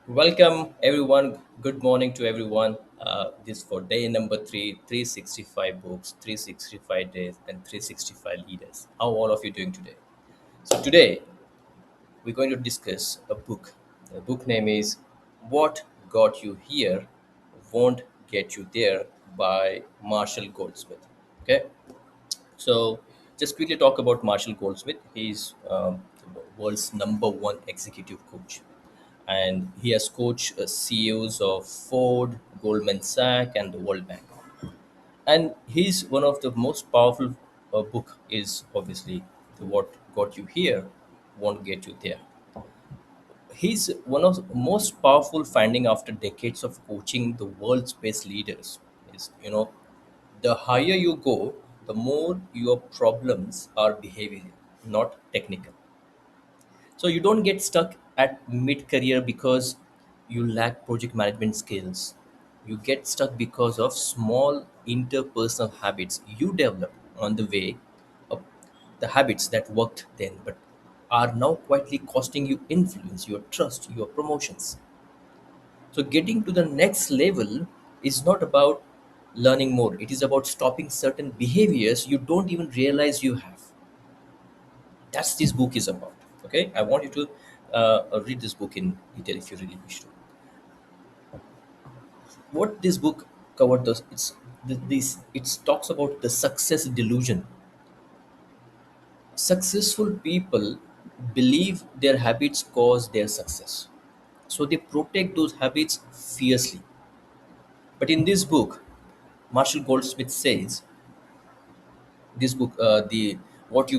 Welcome, everyone. Good morning to everyone. This for day number three, 365 books, 365 days, and 365 leaders. How all of you doing today? So today we're going to discuss a book. The book name is "What Got You Here Won't Get You There" by Marshall Goldsmith. Okay, so just quickly talk about Marshall Goldsmith. He's the world's number one executive coach, and he has coached CEOs of Ford, Goldman Sachs, and the World Bank. And he's one of the most powerful book is obviously the "What Got You Here Won't Get You There." He's one of the most powerful finding after decades of coaching the world's best leaders. Is the higher you go, the more your problems are behavioral, not technical. So you don't get stuck at mid career because you lack project management skills. You get stuck because of small interpersonal habits you develop on the way, of the habits that worked then but are now quietly costing you influence, your trust, your promotions. So getting to the next level is not about learning more. It is about stopping certain behaviors you don't even realize you have. That's this book is about. Okay, I want you to read this book in detail if you really wish to. What this book covered this this it talks about the success delusion. Successful people believe their habits cause their success, so they protect those habits fiercely. But in this book, Marshall Goldsmith says this book the what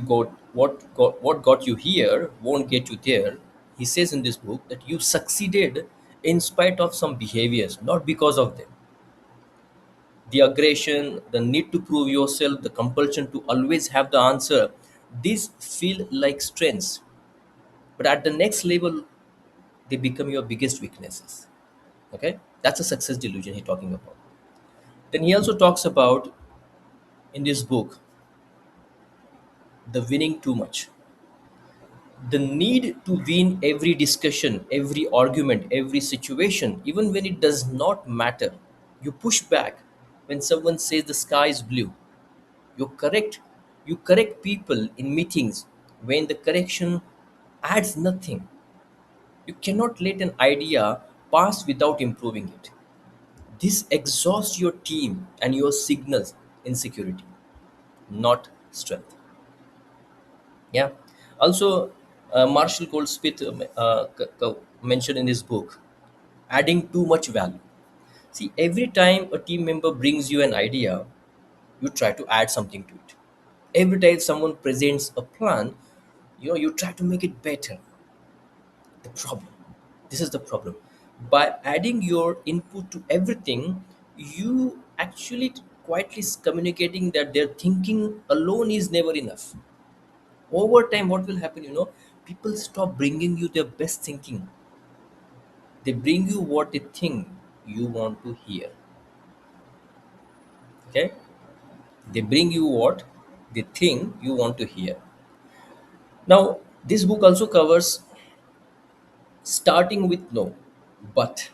got you here won't get you there. He says in this book that you succeeded in spite of some behaviors, not because of them. The aggression, the need to prove yourself, the compulsion to always have the answer, these feel like strengths, but at the next level they become your biggest weaknesses. Okay, that's a success delusion he's talking about. Then he also talks about in this book the winning too much, the need to win every discussion, every argument, every situation, even when it does not matter. You push back when someone says the sky is blue. You correct, you correct people in meetings when the correction adds nothing. You cannot let an idea pass without improving it. This exhausts your team and your signals insecurity, not strength. Yeah. Also, Marshall Goldsmith mentioned in his book, adding too much value. See, every time a team member brings you an idea, you try to add something to it. Every time someone presents a plan, you try to make it better. The problem, this is the problem. By adding your input to everything, you actually quietly communicating that their thinking alone is never enough. Over time what will happen, people stop bringing you their best thinking. They bring you what they think you want to hear. Okay, they bring you what they think you want to hear. Now this book also covers starting with no, but,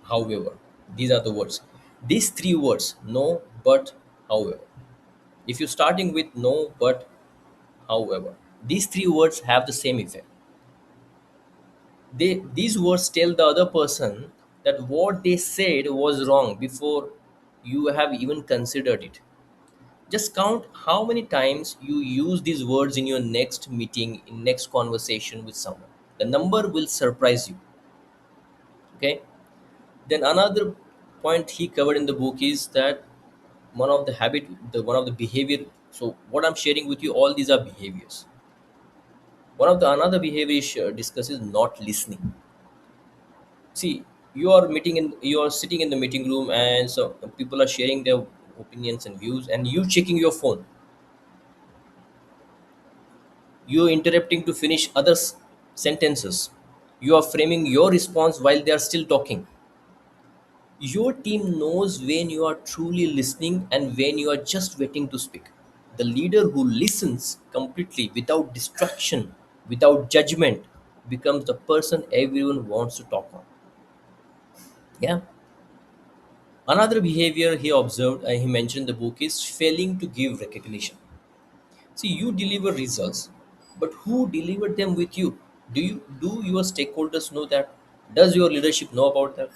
however. These are the words, these three words: no, but, however. If you're starting with no, but, however, these three words have the same effect. These words tell the other person that what they said was wrong before you have even considered it. Just count how many times you use these words in your next meeting, in next conversation with someone. The number will surprise you. Okay. Then another point he covered in the book is that one of the behavior. So what I'm sharing with you, all these are behaviors. One of the another behavior discusses not listening. See, you are sitting in the meeting room, and so people are sharing their opinions and views, and you checking your phone. You are interrupting to finish others sentences. You are framing your response while they are still talking. Your team knows when you are truly listening and when you are just waiting to speak. The leader who listens completely, without distraction, without judgment, becomes the person everyone wants to talk on. Yeah. Another behavior he observed, he mentioned in the book, is failing to give recognition. See, you deliver results, but who delivered them with you? Do your stakeholders know that? Does your leadership know about that?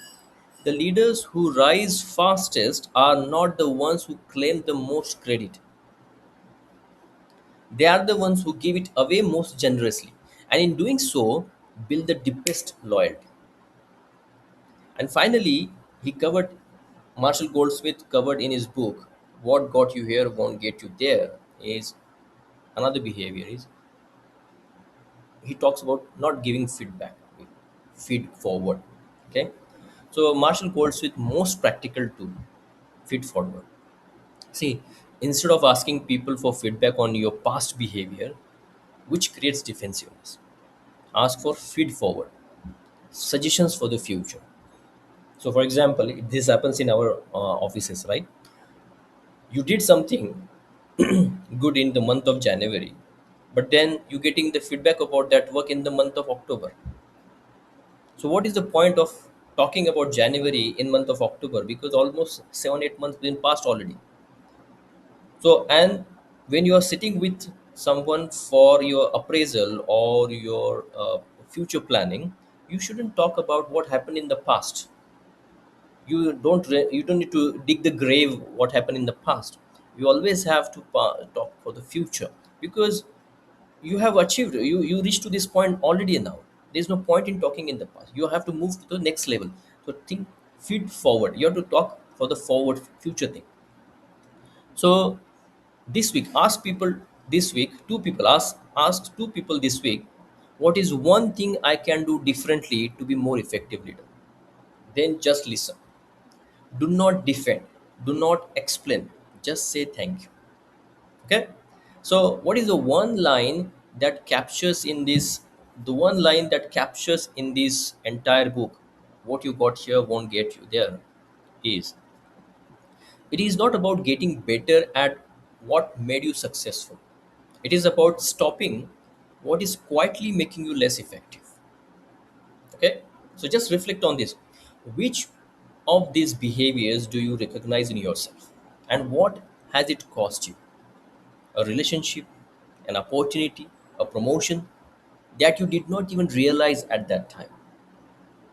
The leaders who rise fastest are not the ones who claim the most credit. They are the ones who give it away most generously, and in doing so, build the deepest loyalty. And finally, he covered Marshall Goldsmith covered in his book, "What Got You Here Won't Get You There," is another behavior is he talks about not giving feedback, feed forward. Okay, so Marshall Goldsmith most practical tool, feed forward. See, instead of asking people for feedback on your past behavior, which creates defensiveness, ask for feed forward, suggestions for the future. So, for example, this happens in our offices, right? You did something good in the month of January, but then you're getting the feedback about that work in the month of October. So, what is the point of talking about January in month of October? Because almost 7 8 months been passed already. So, and when you are sitting with someone for your appraisal or your future planning, you shouldn't talk about what happened in the past. You don't need to dig the grave what happened in the past. You always have to talk for the future, because you have achieved, you reached to this point already. Now there's no point in talking in the past. You have to move to the next level. So think, feed forward. You have to talk for the forward future thing. So this week, ask people, this week two people ask two people this week, what is one thing I can do differently to be more effective leader? Then just listen. Do not defend, do not explain, just say thank you. Okay, so what is the one line that captures in this, the one line that captures in this entire book, what you got here won't get you there, is it is not about getting better at what made you successful. It is about stopping what is quietly making you less effective. Okay, so just reflect on this. Which of these behaviors do you recognize in yourself, and what has it cost you? A relationship, an opportunity, a promotion that you did not even realize at that time.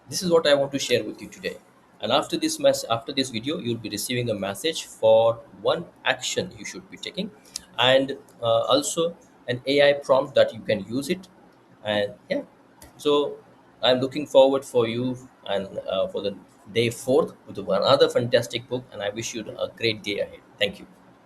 This is what I want to share with you today. And after this after this video, you'll be receiving a message for one action you should be taking, and also an AI prompt that you can use it. And yeah, so I'm looking forward for you, and for the day fourth with another fantastic book. And I wish you a great day ahead. Thank you.